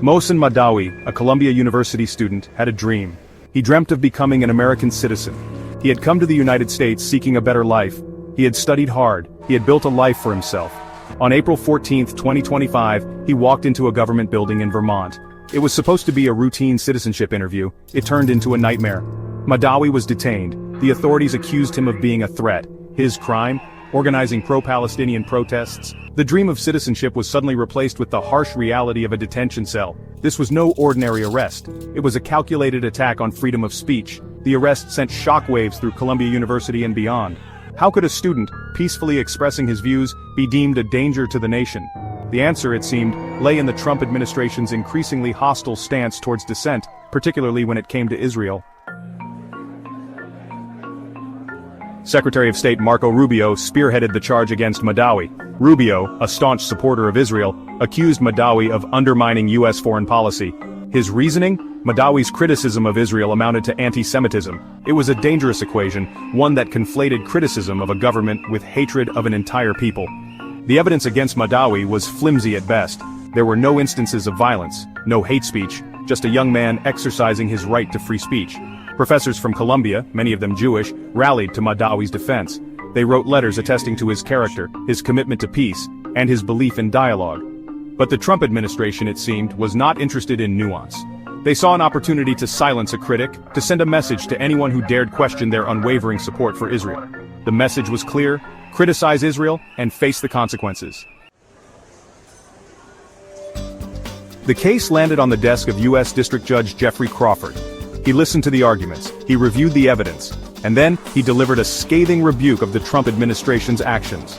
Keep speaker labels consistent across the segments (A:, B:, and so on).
A: Mohsen Mahdawi, a Columbia University student, had a dream. He dreamt of becoming an American citizen. He had come to the United States seeking a better life. He had studied hard. He had built a life for himself. On April 14, 2025, he walked into a government building in Vermont. It was supposed to be a routine citizenship interview. It turned into a nightmare. Mahdawi was detained. The authorities accused him of being a threat. His crime? Organizing pro-Palestinian protests. The dream of citizenship was suddenly replaced with the harsh reality of a detention cell. This was no ordinary arrest. It was a calculated attack on freedom of speech. The arrest sent shockwaves through Columbia University and beyond. How could a student, peacefully expressing his views, be deemed a danger to the nation? The answer, it seemed, lay in the Trump administration's increasingly hostile stance towards dissent, particularly when it came to Israel. Secretary of State Marco Rubio spearheaded the charge against Mahdawi. Rubio, a staunch supporter of Israel, accused Mahdawi of undermining U.S. foreign policy. His reasoning? Mahdawi's criticism of Israel amounted to anti-Semitism. It was a dangerous equation, one that conflated criticism of a government with hatred of an entire people. The evidence against Mahdawi was flimsy at best. There were no instances of violence, no hate speech, just a young man exercising his right to free speech. Professors from Columbia, many of them Jewish, rallied to Mahdawi's defense. They wrote letters attesting to his character, his commitment to peace, and his belief in dialogue. But the Trump administration, it seemed, was not interested in nuance. They saw an opportunity to silence a critic, to send a message to anyone who dared question their unwavering support for Israel. The message was clear: criticize Israel and face the consequences. The case landed on the desk of U.S. District Judge Jeffrey Crawford. He listened to the arguments, he reviewed the evidence, and then he delivered a scathing rebuke of the Trump administration's actions.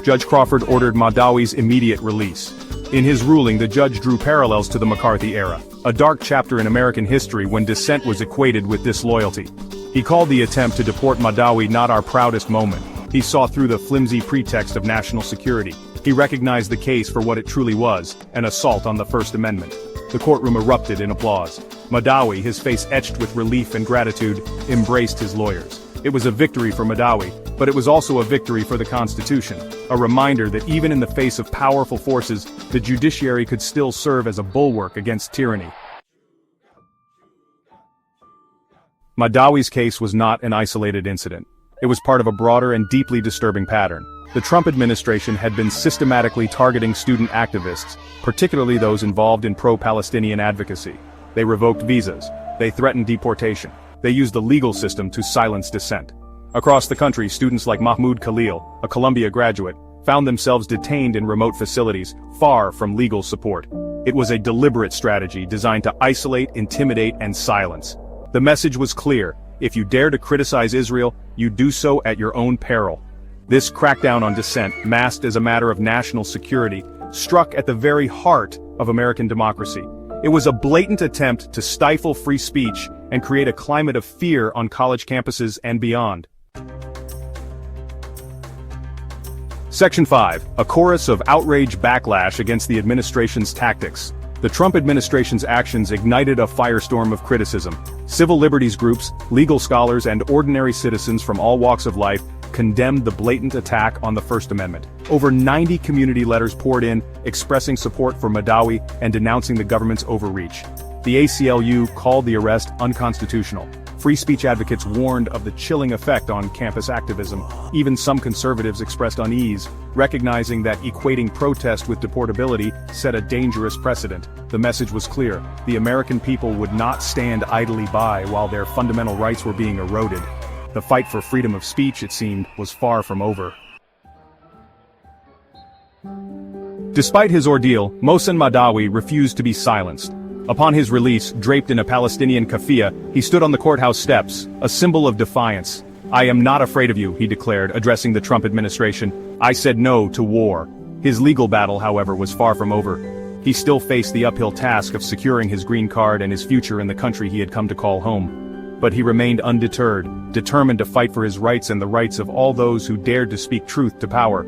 A: Judge Crawford ordered Mahdawi's immediate release. In his ruling, the judge drew parallels to the McCarthy era, a dark chapter in American history when dissent was equated with disloyalty. He called the attempt to deport Mahdawi not our proudest moment. He saw through the flimsy pretext of national security. He recognized the case for what it truly was, an assault on the First Amendment. The courtroom erupted in applause. Mahdawi, his face etched with relief and gratitude, embraced his lawyers. It was a victory for Mahdawi, but it was also a victory for the Constitution, a reminder that even in the face of powerful forces, the judiciary could still serve as a bulwark against tyranny. Mahdawi's case was not an isolated incident. It was part of a broader and deeply disturbing pattern. The Trump administration had been systematically targeting student activists, particularly those involved in pro-Palestinian advocacy. They revoked visas. They threatened deportation. They used the legal system to silence dissent. Across the country, students like Mahmoud Khalil, a Columbia graduate, found themselves detained in remote facilities, far from legal support. It was a deliberate strategy designed to isolate, intimidate, and silence. The message was clear: if you dare to criticize Israel, you do so at your own peril. This crackdown on dissent, masked as a matter of national security, struck at the very heart of American democracy. It was a blatant attempt to stifle free speech and create a climate of fear on college campuses and beyond. Section 5. A chorus of outrage backlash against the administration's tactics. The Trump administration's actions ignited a firestorm of criticism. Civil liberties groups, legal scholars, and ordinary citizens from all walks of life condemned the blatant attack on the First Amendment. Over 90 community letters poured in, expressing support for Mahdawi and denouncing the government's overreach. The ACLU called the arrest unconstitutional. Free speech advocates warned of the chilling effect on campus activism. Even some conservatives expressed unease, recognizing that equating protest with deportability set a dangerous precedent. The message was clear: the American people would not stand idly by while their fundamental rights were being eroded. The fight for freedom of speech, it seemed, was far from over. Despite his ordeal, Mohsen Mahdawi refused to be silenced. Upon his release, draped in a Palestinian keffiyeh, he stood on the courthouse steps, a symbol of defiance. "I am not afraid of you," he declared, addressing the Trump administration. "I said no to war." His legal battle, however, was far from over. He still faced the uphill task of securing his green card and his future in the country he had come to call home. But he remained undeterred, determined to fight for his rights and the rights of all those who dared to speak truth to power.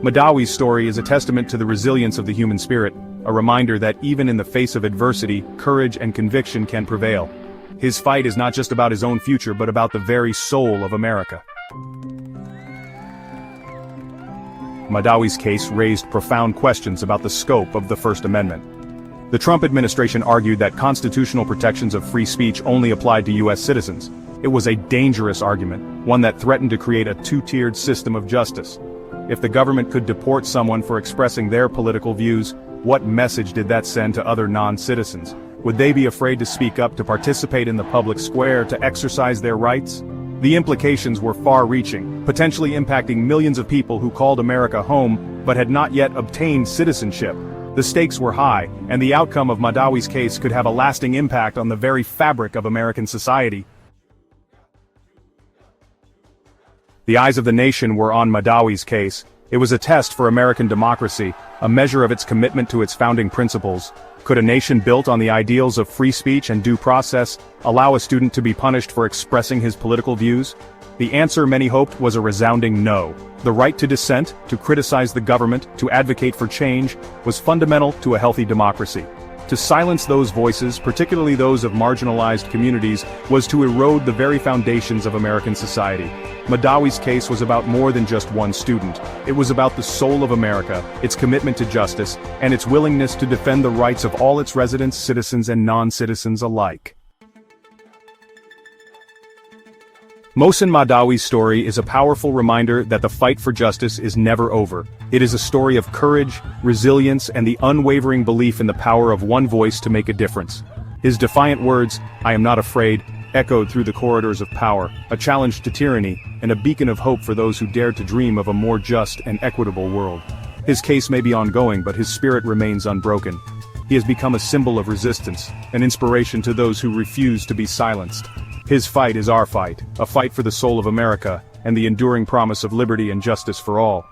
A: Mahdawi's story is a testament to the resilience of the human spirit, a reminder that even in the face of adversity, courage and conviction can prevail. His fight is not just about his own future but about the very soul of America. Mahdawi's case raised profound questions about the scope of the First Amendment. The Trump administration argued that constitutional protections of free speech only applied to U.S. citizens. It was a dangerous argument, one that threatened to create a two-tiered system of justice. If the government could deport someone for expressing their political views, what message did that send to other non-citizens? Would they be afraid to speak up, to participate in the public square, to exercise their rights? The implications were far-reaching, potentially impacting millions of people who called America home but had not yet obtained citizenship. The stakes were high, and the outcome of Mahdawi's case could have a lasting impact on the very fabric of American society. The eyes of the nation were on Mahdawi's case. It was a test for American democracy, a measure of its commitment to its founding principles. Could a nation built on the ideals of free speech and due process allow a student to be punished for expressing his political views? The answer, many hoped, was a resounding no. The right to dissent, to criticize the government, to advocate for change, was fundamental to a healthy democracy. To silence those voices, particularly those of marginalized communities, was to erode the very foundations of American society. Mahdawi's case was about more than just one student. It was about the soul of America, its commitment to justice, and its willingness to defend the rights of all its residents, citizens, and non-citizens alike. Mohsen Mahdawi's story is a powerful reminder that the fight for justice is never over. It is a story of courage, resilience, and the unwavering belief in the power of one voice to make a difference. His defiant words, "I am not afraid," echoed through the corridors of power, a challenge to tyranny, and a beacon of hope for those who dared to dream of a more just and equitable world. His case may be ongoing, but his spirit remains unbroken. He has become a symbol of resistance, an inspiration to those who refuse to be silenced. His fight is our fight, a fight for the soul of America, and the enduring promise of liberty and justice for all.